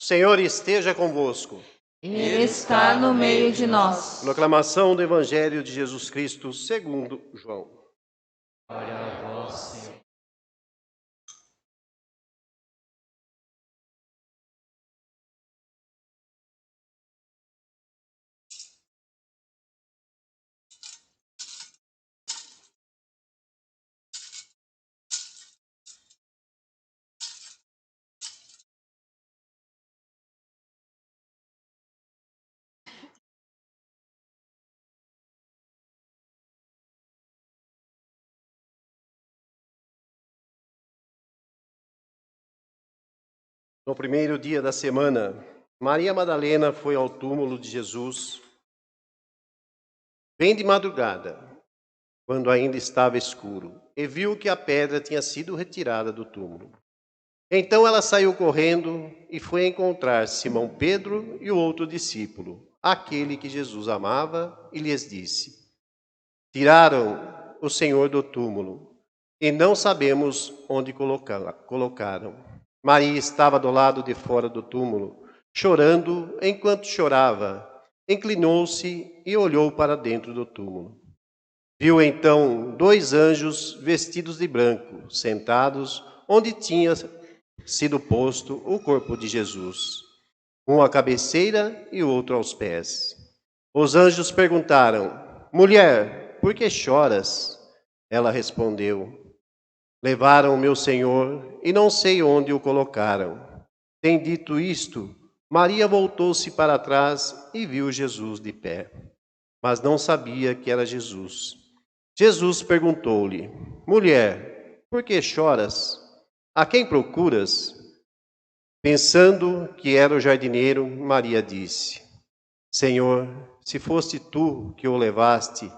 Senhor esteja convosco. Ele está no meio de nós. Proclamação do Evangelho de Jesus Cristo segundo João. Glória a vós, Senhor. No primeiro dia da semana, Maria Madalena foi ao túmulo de Jesus, bem de madrugada, quando ainda estava escuro, e viu que a pedra tinha sido retirada do túmulo. Então ela saiu correndo e foi encontrar Simão Pedro e o outro discípulo, aquele que Jesus amava, e lhes disse: Tiraram o Senhor do túmulo e não sabemos onde colocaram. Maria estava do lado de fora do túmulo, chorando. Enquanto chorava, inclinou-se e olhou para dentro do túmulo. Viu então 2 anjos vestidos de branco, sentados onde tinha sido posto o corpo de Jesus, um à cabeceira e o outro aos pés. Os anjos perguntaram: Mulher, por que choras? Ela respondeu: Levaram o meu Senhor e não sei onde o colocaram. Tem dito isto, Maria voltou-se para trás e viu Jesus de pé, mas não sabia que era Jesus. Jesus perguntou-lhe: Mulher, por que choras? A quem procuras? Pensando que era o jardineiro, Maria disse: Senhor, se foste tu que o levaste,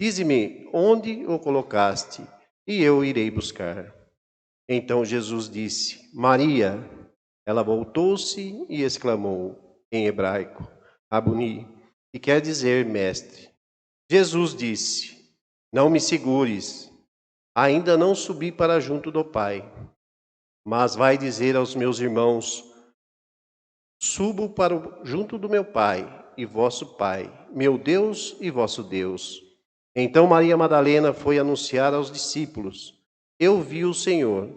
dize-me onde o colocaste, e eu irei buscar. Então Jesus disse: Maria. Ela voltou-se e exclamou em hebraico: Rabuni, que quer dizer mestre. Jesus disse: Não me segures, ainda não subi para junto do Pai, mas vai dizer aos meus irmãos: Subo para junto do meu Pai e vosso Pai, meu Deus e vosso Deus. Então Maria Madalena foi anunciar aos discípulos: Eu vi o Senhor,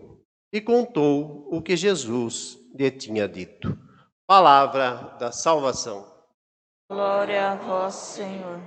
e contou o que Jesus lhe tinha dito. Palavra da salvação. Glória a vós, Senhor.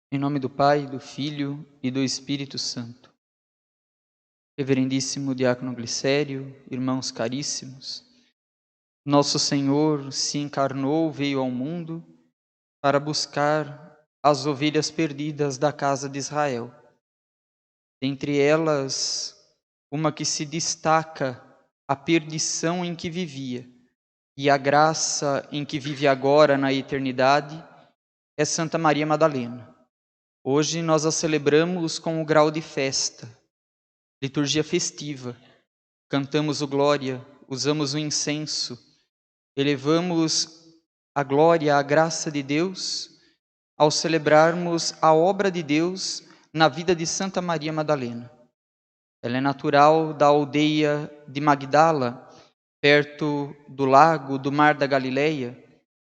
Em nome do Pai, do Filho e do Espírito Santo. Reverendíssimo Diácono Glicério, irmãos caríssimos, nosso Senhor se encarnou, veio ao mundo para buscar as ovelhas perdidas da casa de Israel. Entre elas, uma que se destaca a perdição em que vivia e a graça em que vive agora na eternidade é Santa Maria Madalena. Hoje nós a celebramos com o grau de festa, liturgia festiva. Cantamos o glória, usamos o incenso, elevamos a glória, a graça de Deus, ao celebrarmos a obra de Deus na vida de Santa Maria Madalena. Ela é natural da aldeia de Magdala, perto do lago, do mar da Galileia,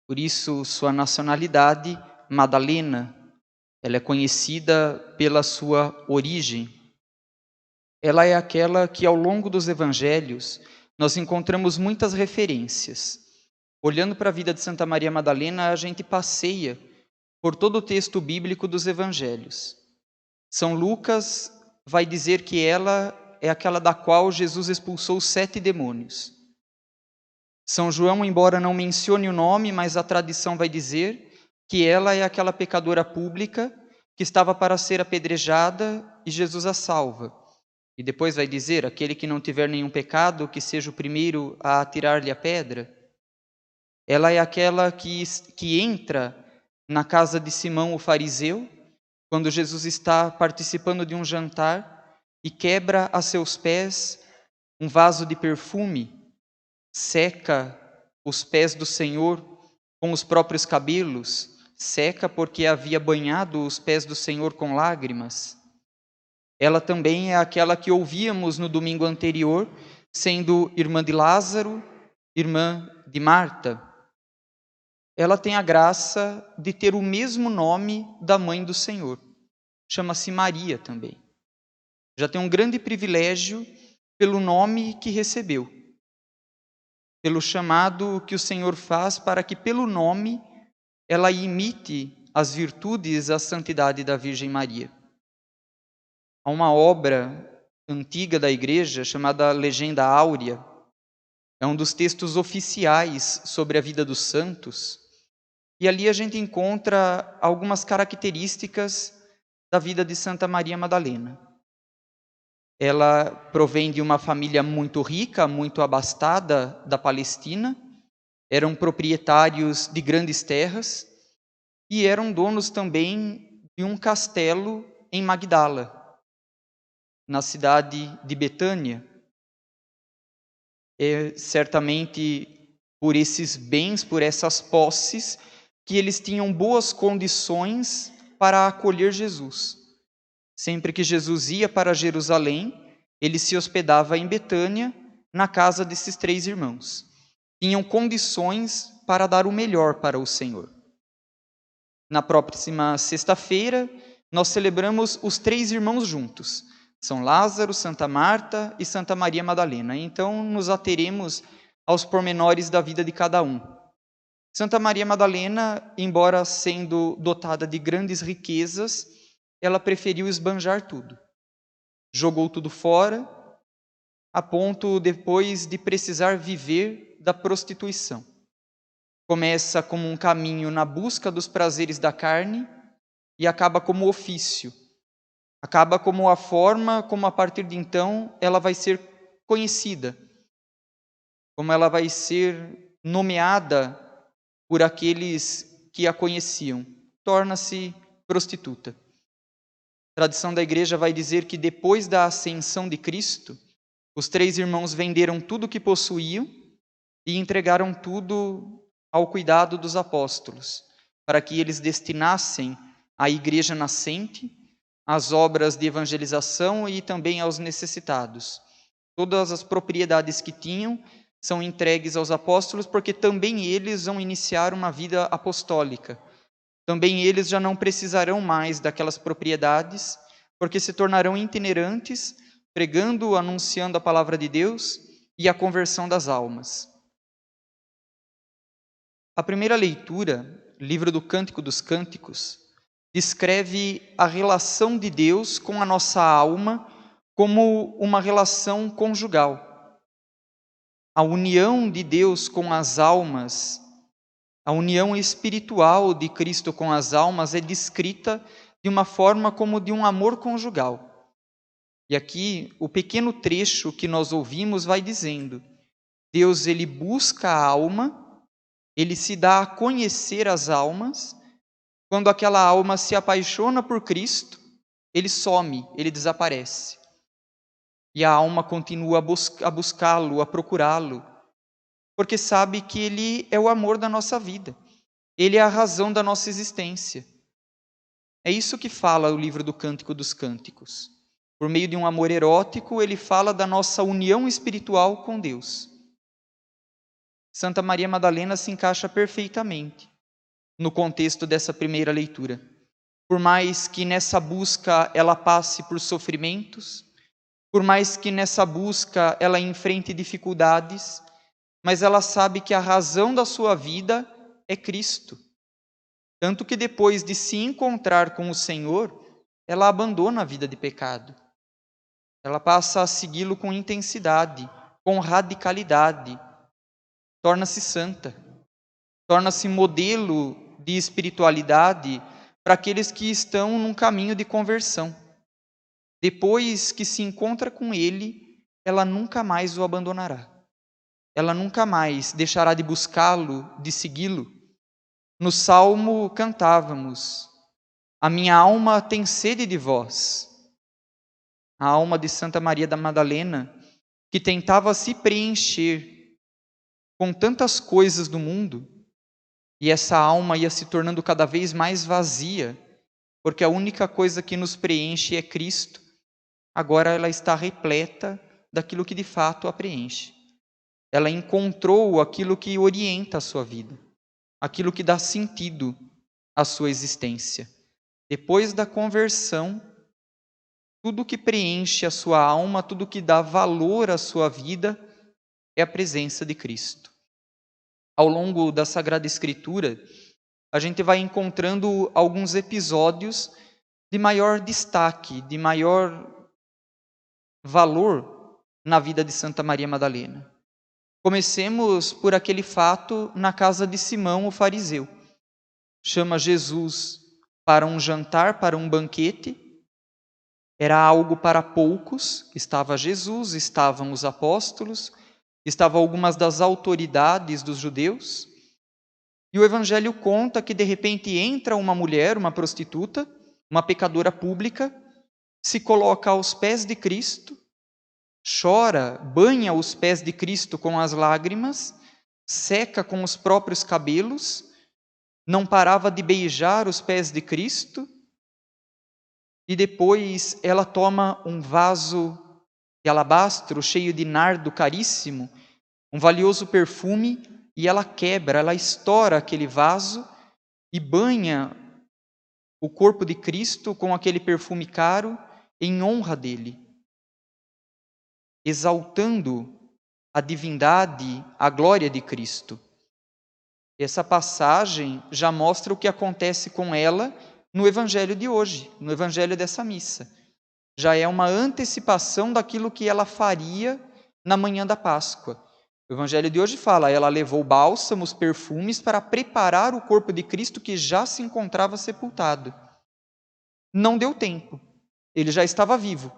por isso sua nacionalidade, Madalena. Ela é conhecida pela sua origem. Ela é aquela que, ao longo dos evangelhos, nós encontramos muitas referências. Olhando para a vida de Santa Maria Madalena, a gente passeia por todo o texto bíblico dos evangelhos. São Lucas vai dizer que ela é aquela da qual Jesus expulsou 7 demônios. São João, embora não mencione o nome, mas a tradição vai dizer que ela é aquela pecadora pública que estava para ser apedrejada e Jesus a salva. E depois vai dizer: aquele que não tiver nenhum pecado, que seja o primeiro a atirar-lhe a pedra. Ela é aquela que entra na casa de Simão o fariseu, quando Jesus está participando de um jantar e quebra a seus pés um vaso de perfume, seca os pés do Senhor com os próprios cabelos, seca porque havia banhado os pés do Senhor com lágrimas. Ela também é aquela que ouvíamos no domingo anterior, sendo irmã de Lázaro, irmã de Marta. Ela tem a graça de ter o mesmo nome da mãe do Senhor. Chama-se Maria também. Já tem um grande privilégio pelo nome que recebeu, pelo chamado que o Senhor faz para que pelo nome ela imite as virtudes, a santidade da Virgem Maria. Há uma obra antiga da Igreja chamada Legenda Áurea. É um dos textos oficiais sobre a vida dos santos. E ali a gente encontra algumas características da vida de Santa Maria Madalena. Ela provém de uma família muito rica, muito abastada da Palestina. Eram proprietários de grandes terras e eram donos também de um castelo em Magdala, na cidade de Betânia. É certamente por esses bens, por essas posses, que eles tinham boas condições para acolher Jesus. Sempre que Jesus ia para Jerusalém, ele se hospedava em Betânia, na casa desses 3 irmãos. Tinham condições para dar o melhor para o Senhor. Na próxima sexta-feira, nós celebramos os 3 irmãos juntos. São Lázaro, Santa Marta e Santa Maria Madalena. Então, nos ateremos aos pormenores da vida de cada um. Santa Maria Madalena, embora sendo dotada de grandes riquezas, ela preferiu esbanjar tudo. Jogou tudo fora, a ponto depois de precisar viver da prostituição. Começa como um caminho na busca dos prazeres da carne e acaba como ofício. Acaba como a forma como a partir de então ela vai ser conhecida, como ela vai ser nomeada por aqueles que a conheciam. Torna-se prostituta. A tradição da igreja vai dizer que depois da ascensão de Cristo, os 3 irmãos venderam tudo o que possuíam e entregaram tudo ao cuidado dos apóstolos, para que eles destinassem à igreja nascente, às obras de evangelização e também aos necessitados. Todas as propriedades que tinham são entregues aos apóstolos, porque também eles vão iniciar uma vida apostólica. Também eles já não precisarão mais daquelas propriedades, porque se tornarão itinerantes, pregando, anunciando a palavra de Deus e a conversão das almas. A primeira leitura, livro do Cântico dos Cânticos, descreve a relação de Deus com a nossa alma como uma relação conjugal. A união de Deus com as almas, a união espiritual de Cristo com as almas é descrita de uma forma como de um amor conjugal. E aqui, o pequeno trecho que nós ouvimos vai dizendo: Deus, ele busca a alma, ele se dá a conhecer as almas. Quando aquela alma se apaixona por Cristo, ele some, ele desaparece. E a alma continua a buscá-lo, a procurá-lo, porque sabe que ele é o amor da nossa vida. Ele é a razão da nossa existência. É isso que fala o livro do Cântico dos Cânticos. Por meio de um amor erótico, ele fala da nossa união espiritual com Deus. Santa Maria Madalena se encaixa perfeitamente no contexto dessa primeira leitura. Por mais que nessa busca ela passe por sofrimentos, por mais que nessa busca ela enfrente dificuldades, mas ela sabe que a razão da sua vida é Cristo. Tanto que depois de se encontrar com o Senhor, ela abandona a vida de pecado. Ela passa a segui-lo com intensidade, com radicalidade. Torna-se santa. Torna-se modelo de espiritualidade para aqueles que estão num caminho de conversão. Depois que se encontra com Ele, ela nunca mais o abandonará. ela nunca mais deixará de buscá-lo, de segui-lo. No Salmo cantávamos: a minha alma tem sede de vós. A alma de Santa Maria da Madalena, que tentava se preencher com tantas coisas do mundo, e essa alma ia se tornando cada vez mais vazia, porque a única coisa que nos preenche é Cristo. Agora ela está repleta daquilo que de fato a preenche. Ela encontrou aquilo que orienta a sua vida, aquilo que dá sentido à sua existência. Depois da conversão, tudo que preenche a sua alma, tudo que dá valor à sua vida, é a presença de Cristo. Ao longo da Sagrada Escritura, a gente vai encontrando alguns episódios de maior destaque, de maior valor na vida de Santa Maria Madalena. Comecemos por aquele fato na casa de Simão, o fariseu. Chama Jesus para um jantar, para um banquete. Era algo para poucos. Estava Jesus, estavam os apóstolos, estavam algumas das autoridades dos judeus. E o Evangelho conta que de repente entra uma mulher, uma prostituta, uma pecadora pública, se coloca aos pés de Cristo, chora, banha os pés de Cristo com as lágrimas, seca com os próprios cabelos, não parava de beijar os pés de Cristo, e depois ela toma um vaso de alabastro cheio de nardo caríssimo, um valioso perfume, e ela quebra, ela estoura aquele vaso e banha o corpo de Cristo com aquele perfume caro em honra dele, exaltando a divindade, a glória de Cristo. Essa passagem já mostra o que acontece com ela no Evangelho de hoje, no Evangelho dessa missa. Já é uma antecipação daquilo que ela faria na manhã da Páscoa. O Evangelho de hoje fala: ela levou bálsamos, perfumes para preparar o corpo de Cristo que já se encontrava sepultado. Não deu tempo, ele já estava vivo,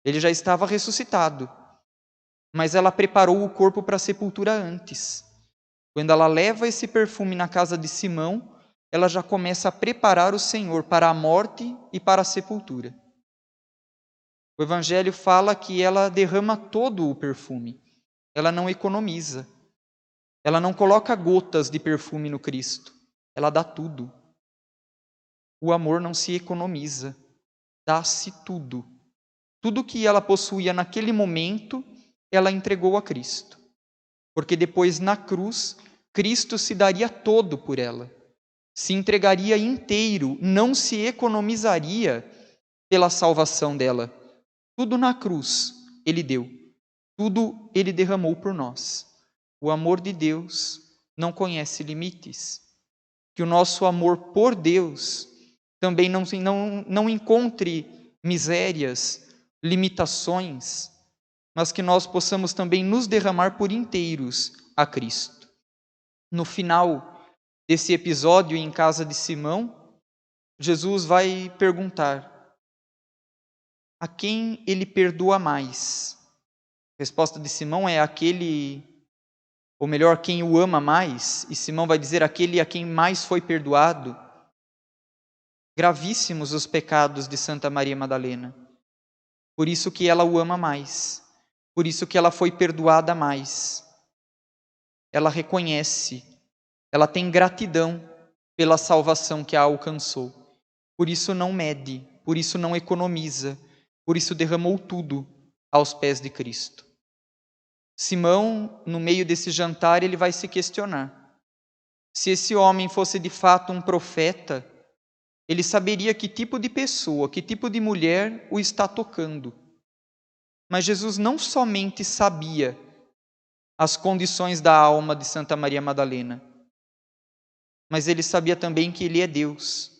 ele já estava ressuscitado, mas ela preparou o corpo para a sepultura antes. Quando ela leva esse perfume na casa de Simão, ela já começa a preparar o Senhor para a morte e para a sepultura. O Evangelho fala que ela derrama todo o perfume, ela não economiza, ela não coloca gotas de perfume no Cristo, ela dá tudo. O amor não se economiza, dá-se tudo. Tudo que ela possuía naquele momento, ela entregou a Cristo. Porque depois na cruz, Cristo se daria todo por ela, se entregaria inteiro, não se economizaria pela salvação dela. Tudo na cruz ele deu, tudo ele derramou por nós. O amor de Deus não conhece limites. Que o nosso amor por Deus também não encontre misérias, limitações, mas que nós possamos também nos derramar por inteiros a Cristo. No final desse episódio em casa de Simão, Jesus vai perguntar: a quem ele perdoa mais? A resposta de Simão é aquele, ou melhor, quem o ama mais, e Simão vai dizer aquele a quem mais foi perdoado. Gravíssimos os pecados de Santa Maria Madalena, por isso que ela o ama mais, por isso que ela foi perdoada mais. Ela reconhece, ela tem gratidão pela salvação que a alcançou, por isso não mede, por isso não economiza, por isso derramou tudo aos pés de Cristo. Simão, no meio desse jantar, ele vai se questionar. Se esse homem fosse de fato um profeta, ele saberia que tipo de pessoa, que tipo de mulher o está tocando. Mas Jesus não somente sabia as condições da alma de Santa Maria Madalena, mas ele sabia também que ele é Deus.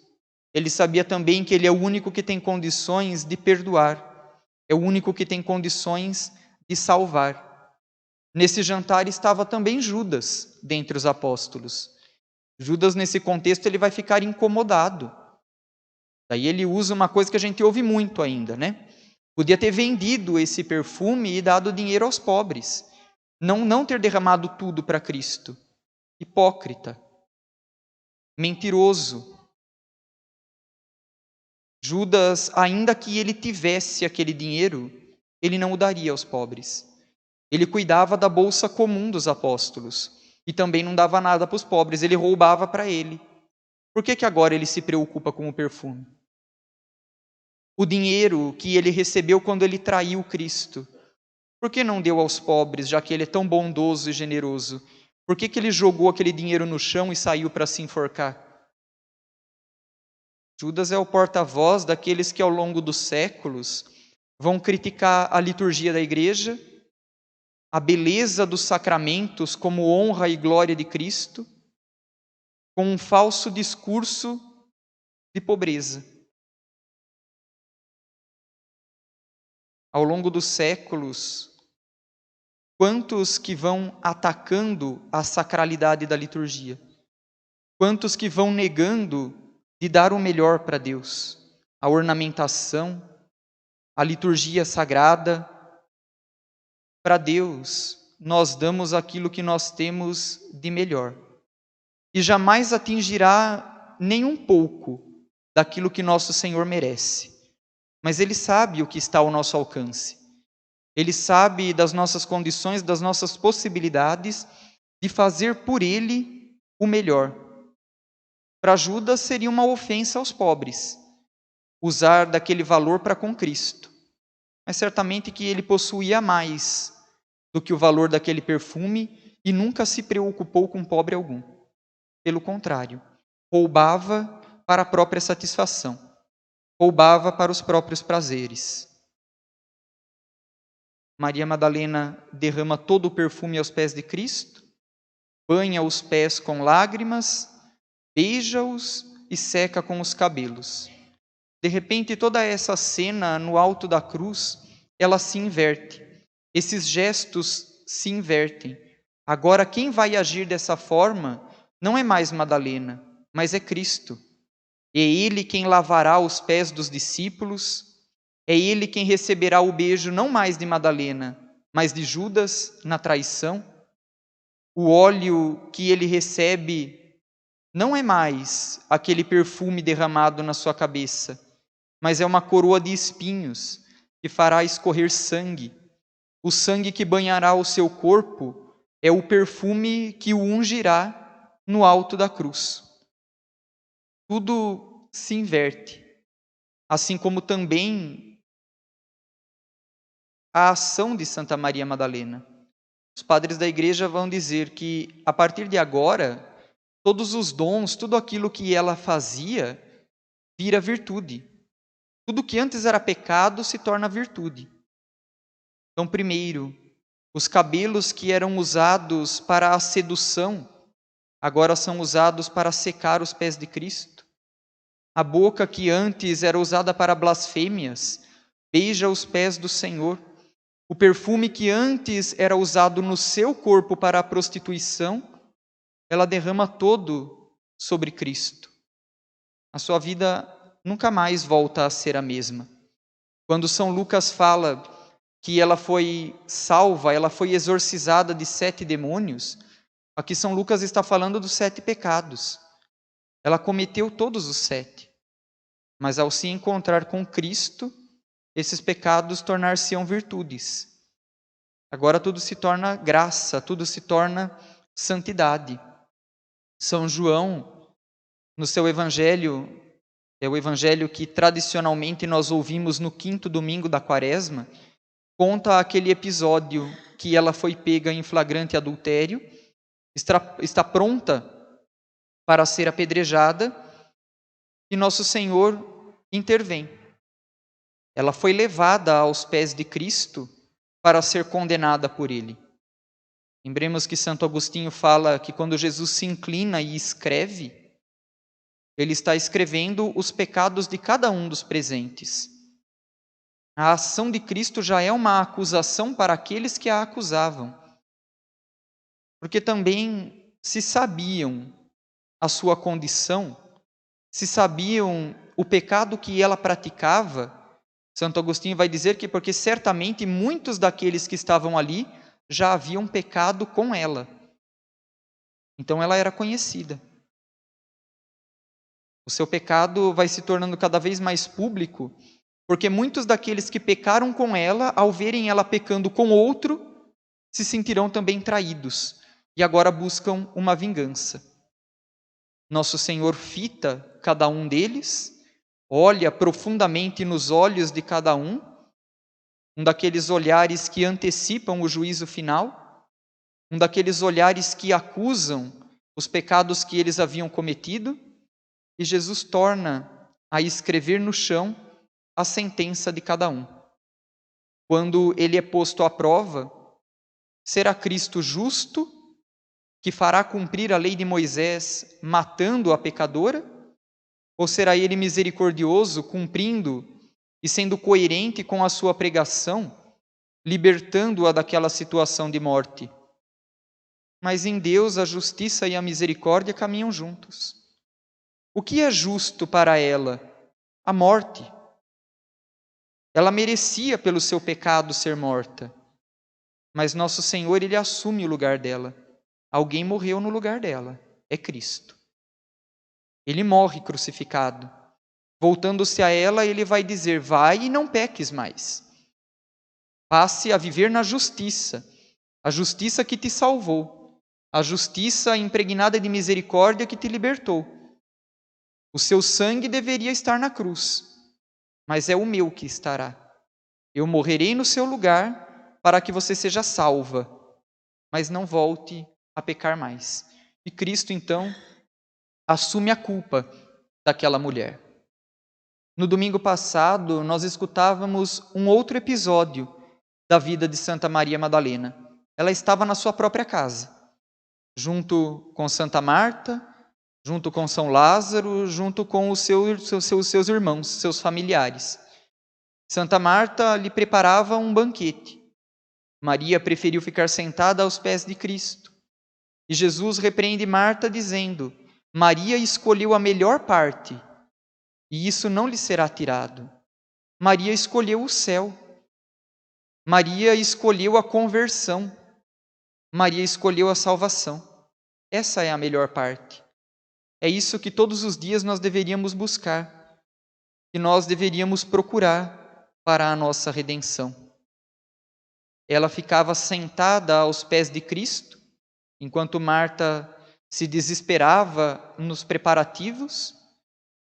Ele sabia também que ele é o único que tem condições de perdoar, é o único que tem condições de salvar. Nesse jantar estava também Judas, dentre os apóstolos. Judas, nesse contexto, ele vai ficar incomodado. Daí ele usa uma coisa que a gente ouve muito ainda, né? Podia ter vendido esse perfume e dado dinheiro aos pobres. não ter derramado tudo para Cristo. Hipócrita, mentiroso. Judas, ainda que ele tivesse aquele dinheiro, ele não o daria aos pobres. Ele cuidava da bolsa comum dos apóstolos e também não dava nada para os pobres, ele roubava para ele. Por que agora ele se preocupa com o perfume? O dinheiro que ele recebeu quando ele traiu Cristo, por que não deu aos pobres, já que ele é tão bondoso e generoso? Por que ele jogou aquele dinheiro no chão e saiu para se enforcar? Judas é o porta-voz daqueles que ao longo dos séculos vão criticar a liturgia da igreja, a beleza dos sacramentos como honra e glória de Cristo, com um falso discurso de pobreza. Ao longo dos séculos, quantos que vão atacando a sacralidade da liturgia? Quantos que vão negando de dar o melhor para Deus? A ornamentação, a liturgia sagrada. Para Deus, nós damos aquilo que nós temos de melhor. E jamais atingirá nem um pouco daquilo que nosso Senhor merece. Mas Ele sabe o que está ao nosso alcance. Ele sabe das nossas condições, das nossas possibilidades de fazer por Ele o melhor. Para Judas seria uma ofensa aos pobres, usar daquele valor para com Cristo. Mas certamente que ele possuía mais do que o valor daquele perfume e nunca se preocupou com pobre algum. Pelo contrário, roubava para a própria satisfação, roubava para os próprios prazeres. Maria Madalena derrama todo o perfume aos pés de Cristo, banha os pés com lágrimas, beija-os e seca com os cabelos. De repente, toda essa cena no alto da cruz, ela se inverte. Esses gestos se invertem. Agora, quem vai agir dessa forma não é mais Madalena, mas é Cristo. É Ele quem lavará os pés dos discípulos, é Ele quem receberá o beijo não mais de Madalena, mas de Judas na traição. O óleo que ele recebe não é mais aquele perfume derramado na sua cabeça, mas é uma coroa de espinhos que fará escorrer sangue. O sangue que banhará o seu corpo é o perfume que o ungirá no alto da cruz. Tudo se inverte, assim como também a ação de Santa Maria Madalena. Os padres da igreja vão dizer que, a partir de agora, todos os dons, tudo aquilo que ela fazia, vira virtude. Tudo que antes era pecado se torna virtude. Então, primeiro, os cabelos que eram usados para a sedução, agora são usados para secar os pés de Cristo. A boca que antes era usada para blasfêmias, beija os pés do Senhor. O perfume que antes era usado no seu corpo para a prostituição, ela derrama todo sobre Cristo. A sua vida nunca mais volta a ser a mesma. Quando São Lucas fala que ela foi salva, ela foi exorcizada de 7 demônios, aqui São Lucas está falando dos 7 pecados. Ela cometeu todos os 7. Mas ao se encontrar com Cristo, esses pecados tornar-se-ão virtudes. Agora tudo se torna graça, tudo se torna santidade. São João, no seu evangelho, é o evangelho que tradicionalmente nós ouvimos no 5º domingo da Quaresma, conta aquele episódio que ela foi pega em flagrante adultério, está pronta para ser apedrejada e nosso Senhor intervém. Ela foi levada aos pés de Cristo para ser condenada por Ele. Lembremos que Santo Agostinho fala que quando Jesus se inclina e escreve, ele está escrevendo os pecados de cada um dos presentes. A ação de Cristo já é uma acusação para aqueles que a acusavam. Porque também se sabiam a sua condição, se sabiam o pecado que ela praticava, Santo Agostinho vai dizer que porque certamente muitos daqueles que estavam ali já haviam pecado com ela. Então ela era conhecida. O seu pecado vai se tornando cada vez mais público, porque muitos daqueles que pecaram com ela, ao verem ela pecando com outro, se sentirão também traídos e agora buscam uma vingança. Nosso Senhor fita cada um deles, olha profundamente nos olhos de cada um daqueles olhares que antecipam o juízo final, um daqueles olhares que acusam os pecados que eles haviam cometido, e Jesus torna a escrever no chão a sentença de cada um. Quando ele é posto à prova, será Cristo justo, que fará cumprir a lei de Moisés, matando a pecadora? Ou será ele misericordioso, cumprindo e sendo coerente com a sua pregação, libertando-a daquela situação de morte? Mas em Deus a justiça e a misericórdia caminham juntos. O que é justo para ela? A morte. Ela merecia, pelo seu pecado, ser morta. Mas nosso Senhor, ele assume o lugar dela. Alguém morreu no lugar dela. É Cristo. Ele morre crucificado. Voltando-se a ela, ele vai dizer: vai e não peques mais. Passe a viver na justiça. A justiça que te salvou. A justiça impregnada de misericórdia que te libertou. O seu sangue deveria estar na cruz, mas é o meu que estará. Eu morrerei no seu lugar para que você seja salva, mas não volte a pecar mais. E Cristo, então, assume a culpa daquela mulher. No domingo passado, nós escutávamos um outro episódio da vida de Santa Maria Madalena. Ela estava na sua própria casa, junto com Santa Marta, junto com São Lázaro, junto com os seus irmãos, seus familiares. Santa Marta lhe preparava um banquete. Maria preferiu ficar sentada aos pés de Cristo. E Jesus repreende Marta dizendo: Maria escolheu a melhor parte, e isso não lhe será tirado. Maria escolheu o céu. Maria escolheu a conversão. Maria escolheu a salvação. Essa é a melhor parte. É isso que todos os dias nós deveríamos buscar, que nós deveríamos procurar para a nossa redenção. Ela ficava sentada aos pés de Cristo, enquanto Marta se desesperava nos preparativos.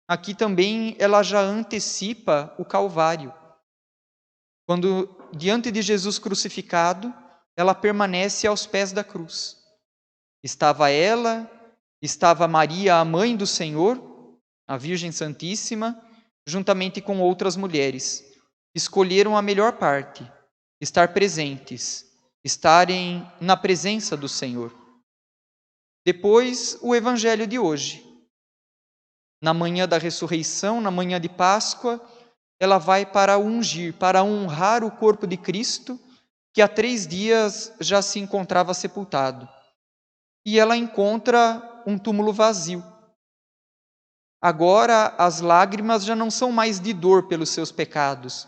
Aqui também ela já antecipa o Calvário. Quando, diante de Jesus crucificado, ela permanece aos pés da cruz. Estava ela, estava Maria, a mãe do Senhor, a Virgem Santíssima, juntamente com outras mulheres. Escolheram a melhor parte, estar presentes, estarem na presença do Senhor. Depois, o Evangelho de hoje. Na manhã da ressurreição, na manhã de Páscoa, ela vai para ungir, para honrar o corpo de Cristo, que há 3 dias já se encontrava sepultado. E ela encontra um túmulo vazio. Agora as lágrimas já não são mais de dor pelos seus pecados,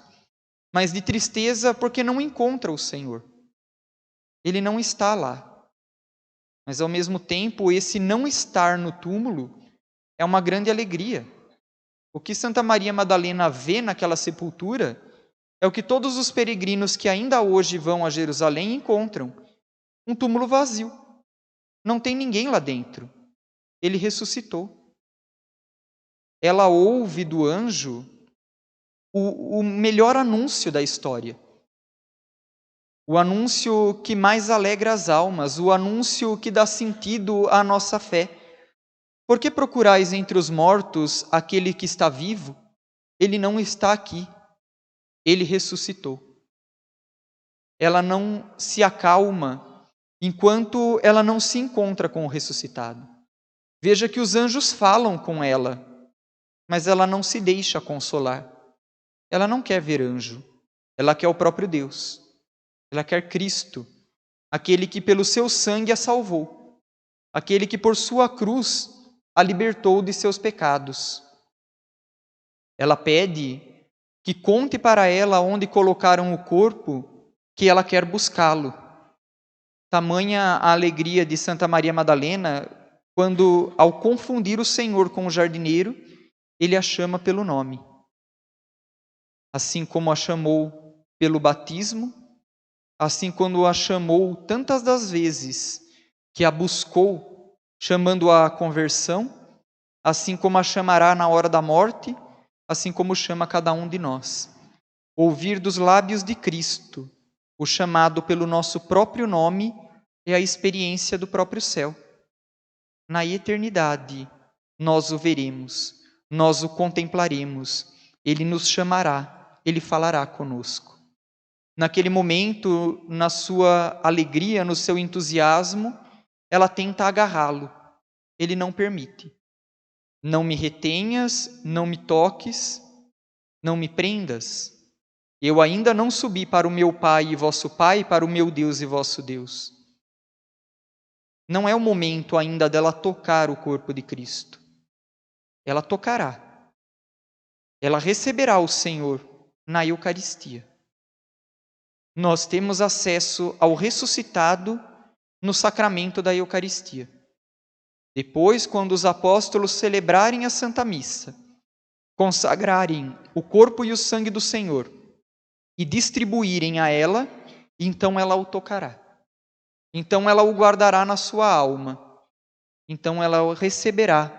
mas de tristeza porque não encontra o Senhor. Ele não está lá. Mas ao mesmo tempo, esse não estar no túmulo é uma grande alegria. O que Santa Maria Madalena vê naquela sepultura é o que todos os peregrinos que ainda hoje vão a Jerusalém encontram: um túmulo vazio. Não tem ninguém lá dentro. Ele ressuscitou. Ela ouve do anjo o melhor anúncio da história. O anúncio que mais alegra as almas, o anúncio que dá sentido à nossa fé. Por que procurais entre os mortos aquele que está vivo? Ele não está aqui. Ele ressuscitou. Ela não se acalma enquanto ela não se encontra com o ressuscitado. Veja que os anjos falam com ela, mas ela não se deixa consolar. Ela não quer ver anjo, ela quer o próprio Deus. Ela quer Cristo, aquele que pelo seu sangue a salvou, aquele que por sua cruz a libertou de seus pecados. Ela pede que conte para ela onde colocaram o corpo, que ela quer buscá-lo. Tamanha a alegria de Santa Maria Madalena, quando, ao confundir o Senhor com o jardineiro, ele a chama pelo nome. Assim como a chamou pelo batismo, assim quando a chamou tantas das vezes que a buscou, chamando-a à conversão, assim como a chamará na hora da morte, assim como chama cada um de nós. Ouvir dos lábios de Cristo o chamado pelo nosso próprio nome é a experiência do próprio céu. Na eternidade, nós o veremos, nós o contemplaremos, ele nos chamará, ele falará conosco. Naquele momento, na sua alegria, no seu entusiasmo, ela tenta agarrá-lo, ele não permite. Não me retenhas, não me toques, não me prendas. Eu ainda não subi para o meu Pai e vosso Pai, para o meu Deus e vosso Deus. Não é o momento ainda dela tocar o corpo de Cristo. Ela tocará. Ela receberá o Senhor na Eucaristia. Nós temos acesso ao ressuscitado no sacramento da Eucaristia. Depois, quando os apóstolos celebrarem a Santa Missa, consagrarem o corpo e o sangue do Senhor e distribuírem a ela, então ela o tocará. Então ela o guardará na sua alma. Então ela o receberá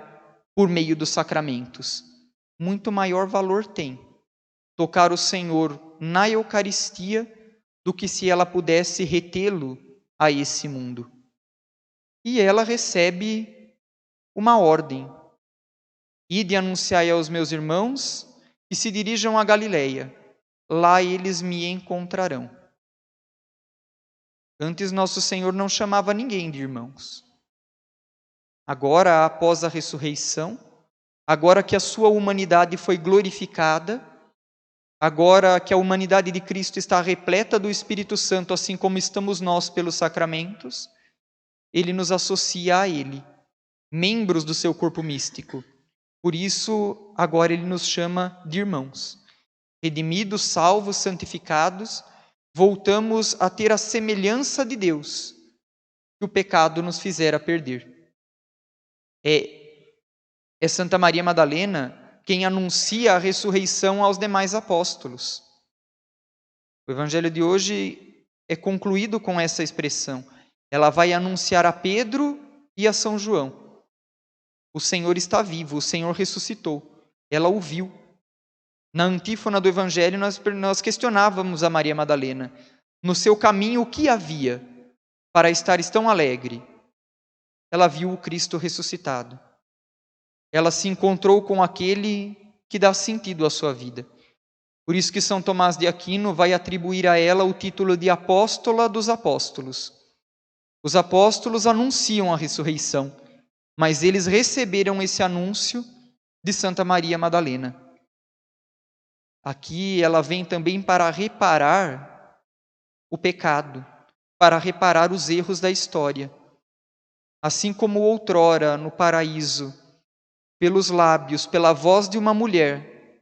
por meio dos sacramentos. Muito maior valor tem tocar o Senhor na Eucaristia do que se ela pudesse retê-lo a esse mundo. E ela recebe uma ordem: ide anunciai aos meus irmãos que se dirijam a Galileia, lá eles me encontrarão. Antes nosso Senhor não chamava ninguém de irmãos. Agora, após a ressurreição, agora que a sua humanidade foi glorificada, agora que a humanidade de Cristo está repleta do Espírito Santo, assim como estamos nós pelos sacramentos, ele nos associa a ele, membros do seu corpo místico. Por isso, agora ele nos chama de irmãos. Redimidos, salvos, santificados, voltamos a ter a semelhança de Deus que o pecado nos fizera perder. É Santa Maria Madalena quem anuncia a ressurreição aos demais apóstolos. O evangelho de hoje é concluído com essa expressão. Ela vai anunciar a Pedro e a São João. O Senhor está vivo, o Senhor ressuscitou. Ela o viu. Na antífona do evangelho nós questionávamos a Maria Madalena. No seu caminho, o que havia para estar tão alegre? Ela viu o Cristo ressuscitado. Ela se encontrou com aquele que dá sentido à sua vida. Por isso que São Tomás de Aquino vai atribuir a ela o título de apóstola dos apóstolos. Os apóstolos anunciam a ressurreição, mas eles receberam esse anúncio de Santa Maria Madalena. Aqui ela vem também para reparar o pecado, para reparar os erros da história. Assim como outrora no paraíso, pelos lábios, pela voz de uma mulher,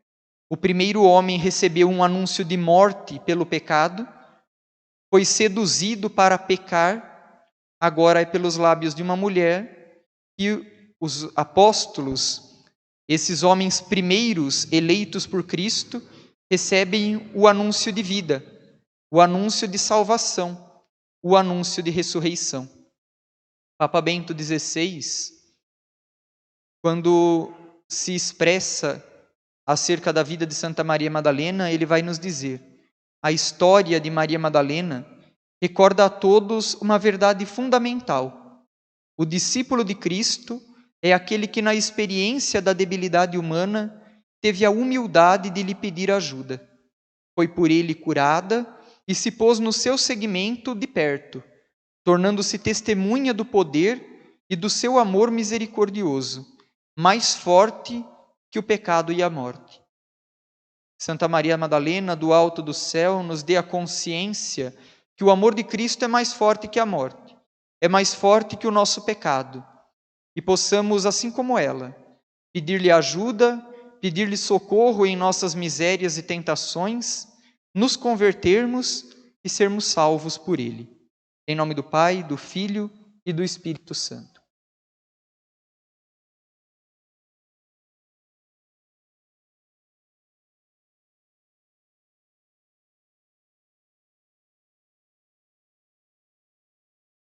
o primeiro homem recebeu um anúncio de morte pelo pecado, foi seduzido para pecar, agora é pelos lábios de uma mulher que os apóstolos, esses homens primeiros eleitos por Cristo, recebem o anúncio de vida, o anúncio de salvação, o anúncio de ressurreição. Papa Bento XVI, quando se expressa acerca da vida de Santa Maria Madalena, ele vai nos dizer: a história de Maria Madalena recorda a todos uma verdade fundamental. O discípulo de Cristo é aquele que, na experiência da debilidade humana, teve a humildade de lhe pedir ajuda. Foi por ele curada e se pôs no seu seguimento de perto, tornando-se testemunha do poder e do seu amor misericordioso, mais forte que o pecado e a morte. Santa Maria Madalena, do alto do céu, nos dê a consciência que o amor de Cristo é mais forte que a morte, é mais forte que o nosso pecado, e possamos, assim como ela, pedir-lhe ajuda, pedir-lhe socorro em nossas misérias e tentações, nos convertermos e sermos salvos por ele. Em nome do Pai, do Filho e do Espírito Santo.